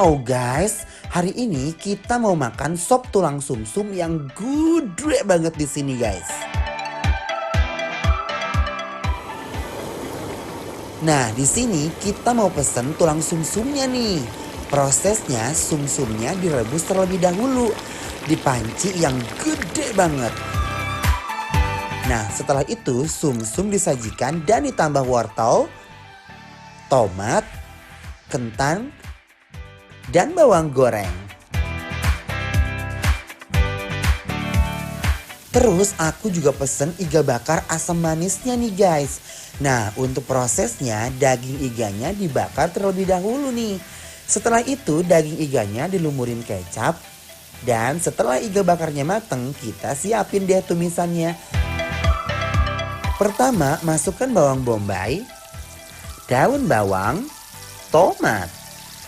Wow guys, hari ini kita mau makan sop tulang sumsum yang gede banget di sini guys. Nah, di sini kita mau pesen tulang sumsumnya nih. Prosesnya sumsumnya direbus terlebih dahulu di panci yang gede banget. Nah, setelah itu sumsum disajikan dan ditambah wortel, tomat, kentang, dan bawang goreng. Terus aku juga pesen iga bakar asam manisnya nih guys. Nah, untuk prosesnya daging iganya dibakar terlebih dahulu nih. Setelah itu daging iganya dilumurin kecap. Dan setelah iga bakarnya mateng, kita siapin deh tumisannya. Pertama, masukkan bawang bombay, daun bawang, tomat,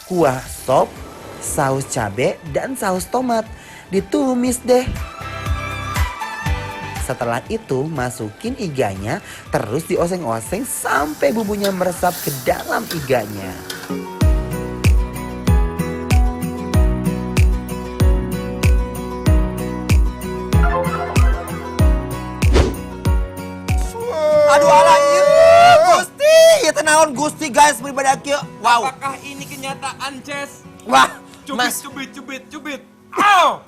kuah sop, saus cabai, dan saus tomat. Ditumis deh. Setelah itu masukin iganya, terus dioseng-oseng sampai bumbunya meresap ke dalam iganya. Aduh ala ieu Gusti, ieu teh naon Gusti guys beribadah kieu. Wow. Apakah ini kenyataan, Ces? Wah, Cubit, Mas, cubit. Aw!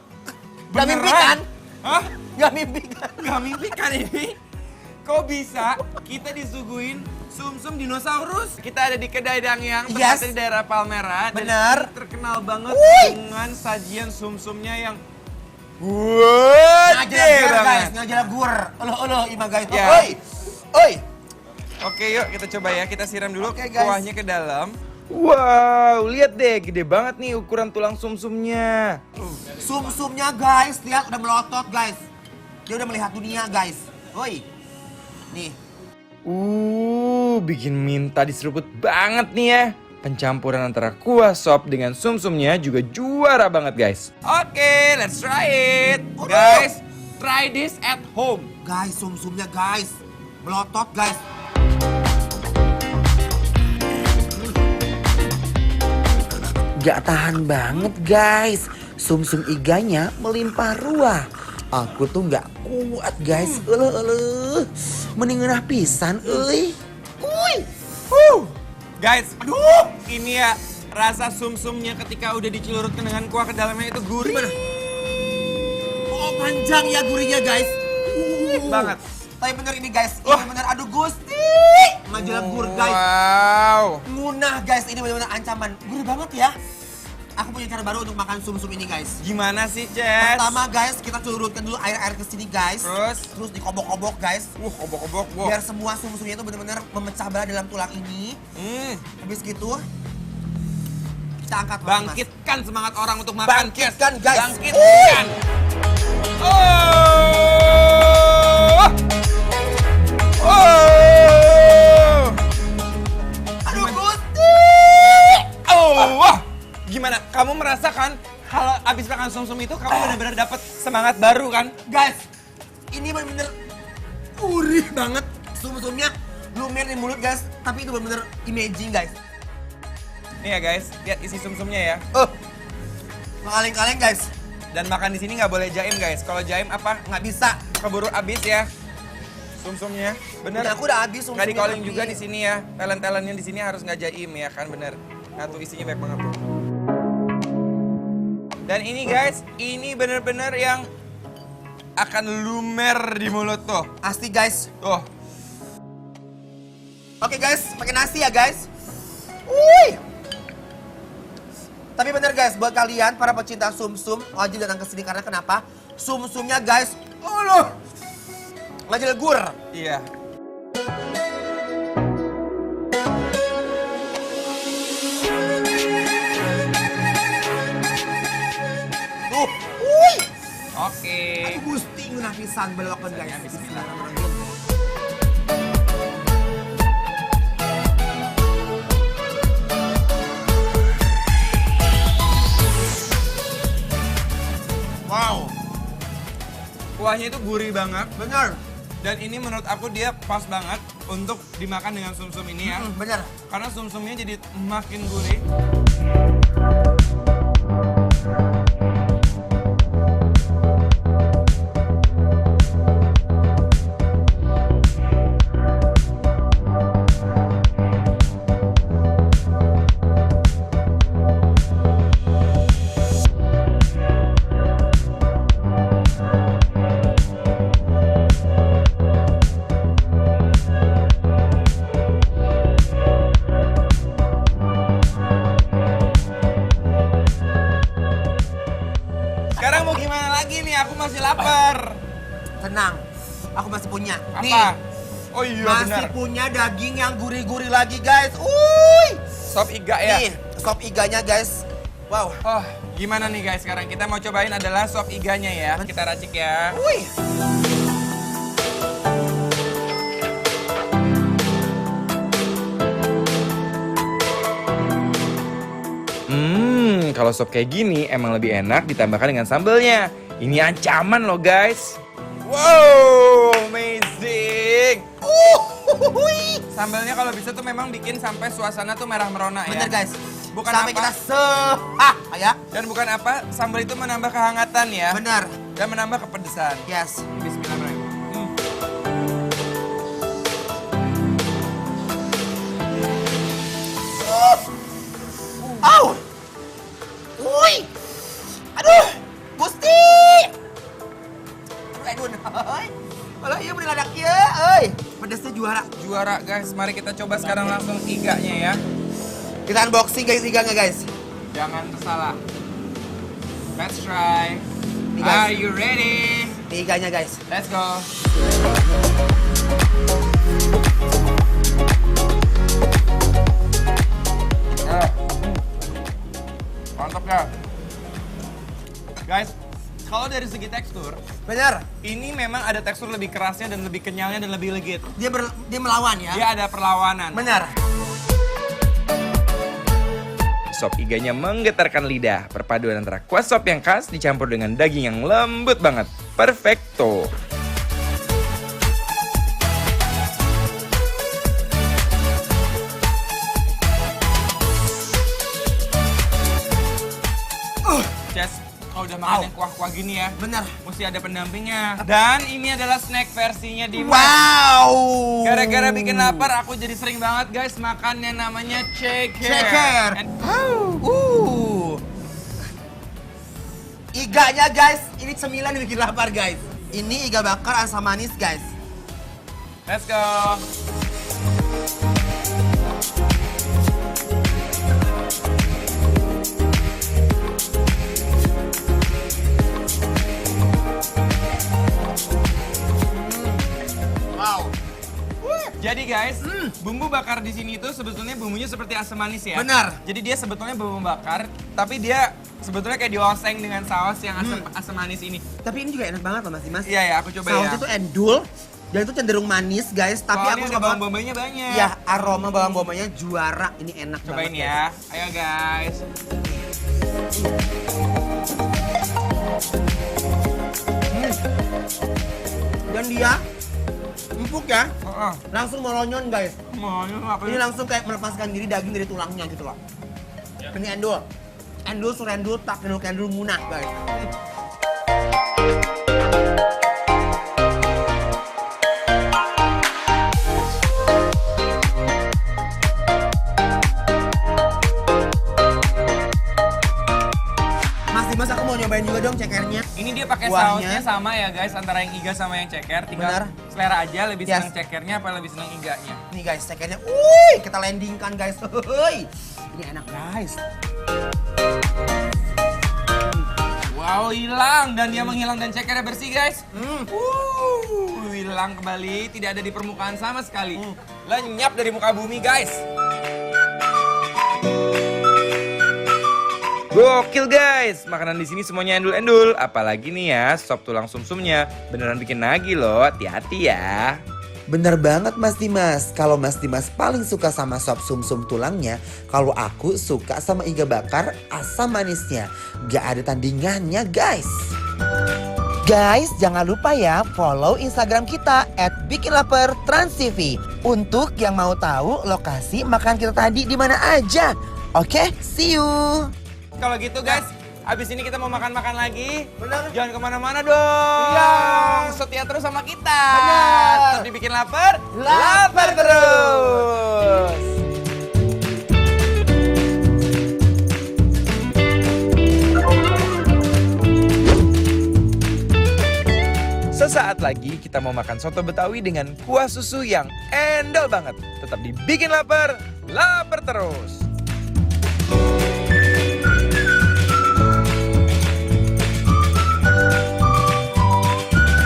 gak mimpi kan? Hah? Gak mimpi kan? Gak mimpi kan ini? Kok bisa kita disuguhin sumsum dinosaurus? Kita ada di kedai Dangyang, Yes. tepatnya di daerah Palmerah. Dan Bener. ini terkenal banget Wuih. dengan sajian sumsumnya yang Ngajalah gur guys, banget. ngajalah gur. Uluh ima guys. Ya. Oi. Oi. Oke yuk kita coba ya, kita siram dulu Oke, guys. kuahnya ke dalam. Wow, lihat deh gede banget nih ukuran tulang sumsumnya. Sumsumnya guys, lihat udah melotot guys. Dia udah melihat dunia guys. Oi. Nih. Bikin minta diseruput banget nih ya. Pencampuran antara kuah sop dengan sumsumnya juga juara banget guys. Oke, let's try it. Waduh. Guys, try this at home. Guys, sumsumnya guys. Melotot guys. Gak tahan banget guys. Sumsum iganya melimpah ruah. Aku tuh gak kuat guys. Mendingan pisan euy. Guys, aduh, ini ya rasa sumsumnya ketika udah dicelurutkan dengan kuah ke dalamnya itu gurih. Gimana? Oh, panjang ya gurihnya guys. Banget. Tapi bener ini guys, Wah. ini bener aduh Gusti. Ngajalah gur guys. Wow. Ngunah guys, ini bener-bener ancaman. Gurih banget ya. Aku punya cara baru untuk makan sumsum ini guys. Gimana sih, Ces? Pertama guys, kita celurutkan dulu air-air ke sini guys. Terus Dikobok-kobok guys. obok-obok. Wow. Biar semua sumsumnya itu bener-bener memecah belah dalam tulang ini. Habis gitu, kita angkat lagi, Mas. Bangkitkan semangat orang untuk makan, Ces. Bangkitkan, guys. Bangkitkan. Aduh Gusti. Wah, gimana? Kamu merasakan kalau abis makan sumsum itu kamu benar-benar dapat semangat baru kan? Guys, ini bener-bener gurih banget sumsumnya. Lumer di mulut guys, tapi itu bener-bener imaging guys. Nih ya guys, lihat isi sumsumnya ya. Kaleng-kaleng guys. Dan makan di sini nggak boleh jaim guys. Kalau jaim apa? Nggak bisa, keburu abis ya. Sumsumnya, bener. Punya aku udah habis sumsumnya. Nggak di-calling tapi- juga di sini ya. Talent-talentnya di sini harus nggak jaim ya kan, bener. Nah tuh isinya banyak banget tuh. Dan ini guys, ini bener-bener yang akan lumer di mulut tuh. Asli guys. Tuh. Oke guys, pakai nasi ya guys. Wih. Tapi bener guys, buat kalian para pecinta sumsum wajib datang ke sini karena kenapa? Sumsumnya guys, ngajalah gur. Iya. Wih. Oke. Aduh Gusti ngeunah pisan belokeun guys. Bismillahirrahmanirrahim. Wow, Kuahnya itu gurih banget. bener. Dan ini menurut aku dia pas banget untuk dimakan dengan sumsum ini ya. Bener. Karena sumsumnya jadi makin gurih. punya. Apa? Nih, Oh iya masih benar. punya daging yang gurih-gurih lagi guys. Uy. Sop iga ya. Nih, sop iganya guys. Wow. Oh, gimana nih guys? Sekarang kita mau cobain adalah sop iganya ya. Kita racik ya. Uy. Kalau sop kayak gini emang lebih enak ditambahkan dengan sambelnya. Ini ancaman loh guys. Wow, amazing. Uy. Sambelnya kalau bisa tuh memang bikin sampai suasana tuh merah merona ya. Bener guys. Bukan sampai apa? kita ya. Dan bukan apa, sambal itu menambah kehangatan ya. Bener. Dan menambah kepedesan. Yes. Bismillahirrahmanirrahim. Au. Uy. Aduh. Gusti. Aduh. Kalau iya bener ladak ya, euy. Pedasnya juara. Juara guys, mari kita coba sekarang langsung iganya ya. Kita unboxing guys iganya guys. Jangan tersalah. Let's try. Nih, guys. Are you ready? Ini iganya guys. Let's go. Mantap ya. Guys, kalau dari segi tekstur, Bener. ini memang ada tekstur lebih kerasnya dan lebih kenyalnya dan lebih legit. Dia melawan ya. Dia ada perlawanan. Bener. Sop iganya menggetarkan lidah. Perpaduan antara kuah sop yang khas dicampur dengan daging yang lembut banget. Perfecto. Ces, kalau udah makan yang kuah-kuah gini ya, Bener. mesti ada pendampingnya. Dan ini adalah snack versinya di Wow. Gara-gara bikin lapar, aku jadi sering banget guys makan yang namanya ceker. Ceker. And- Iganya guys, ini cemilan yang bikin lapar guys. Ini iga bakar asam manis guys. Let's go. Wow. Jadi guys, bumbu bakar di sini itu sebetulnya bumbunya seperti asam manis ya. Benar. Jadi dia sebetulnya bumbu bakar, tapi dia sebetulnya kayak dioseng dengan saus yang asam manis ini. Tapi ini juga enak banget loh Mas Dimas. Iya ya, aku coba Sausnya ya. tuh endul dan itu cenderung manis guys. Tapi Soalnya aku ada suka bawang banget. bombay-nya banyak. Ya aroma bawang bombay-nya juara. Ini enak Cobain banget. ya. Ayo guys. Dan dia empuk ya. Heeh. Langsung melonyon guys. Mau apa Ini langsung kayak melepaskan diri daging dari tulangnya gitu loh. Ini endul. Endul surendul tak kendul munah guys. Mas Dimas aku mau nyobain juga dong cekernya. Ini dia pakai Kuahnya. sausnya sama ya guys, antara yang iga sama yang ceker. Tinggal Benar. selera aja lebih Yes. senang cekernya apa lebih senang iganya. Nih guys, cekernya. Wuih, kita landingkan guys. Wuih. Ini enak guys. Wow, hilang dan dia menghilang dan cekernya bersih guys. Hilang kembali, tidak ada di permukaan sama sekali. Lenyap dari muka bumi guys. Gokil guys, makanan di sini semuanya endul-endul. Apalagi nih ya, sop tulang sumsumnya beneran bikin nagih loh. Hati-hati ya. Bener banget Mas Dimas. Kalau Mas Dimas paling suka sama sop sumsum tulangnya, kalau aku suka sama iga bakar asam manisnya. Gak ada tandingannya guys. Guys, jangan lupa ya follow Instagram kita @bikinlapertransTV untuk yang mau tahu lokasi makan kita tadi di mana aja. Oke, see you. Kalau gitu guys, abis ini kita mau makan-makan lagi. Bener. Jangan kemana-mana dong. Iya. Setia terus sama kita. Bener. Tetap dibikin lapar. Lapar terus. Sesaat lagi kita mau makan soto Betawi dengan kuah susu yang endol banget. Tetap dibikin lapar, lapar terus.